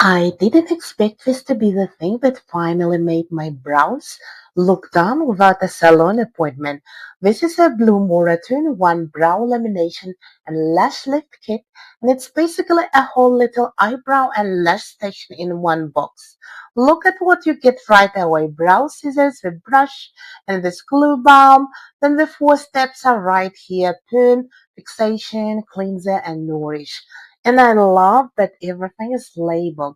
I didn't expect this to be the thing that finally made my brows look done without a salon appointment. This is a Blue Moraton One Brow Lamination and Lash Lift Kit, and it's basically a whole little eyebrow and lash station in one box. Look at what you get right away. Brow scissors, the brush, and this glue balm. Then the four steps are right here. Pin, fixation, cleanser, and nourish. And I love that everything is labeled.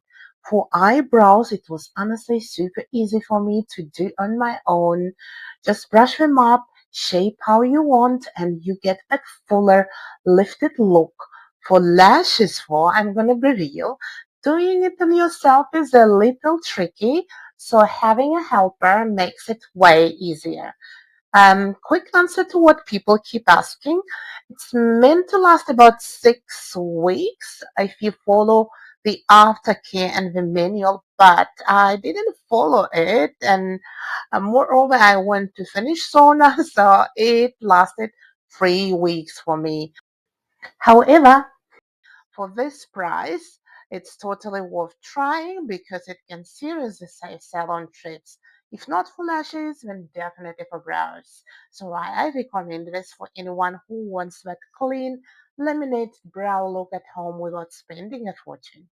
For eyebrows, it was honestly super easy for me to do on my own. Just brush them up, shape how you want, and you get a fuller, lifted look. For lashes, I'm gonna be real, doing it on yourself is a little tricky, so having a helper makes it way easier. Quick answer to what people keep asking. It's meant to last about 6 weeks if you follow the aftercare and the manual, but I didn't follow it, and moreover, I went to finish sauna, so it lasted 3 weeks for me. However, for this price, it's totally worth trying because it can seriously save salon trips. If not for lashes, then definitely for brows. So I recommend this for anyone who wants that clean, laminated brow look at home without spending a fortune.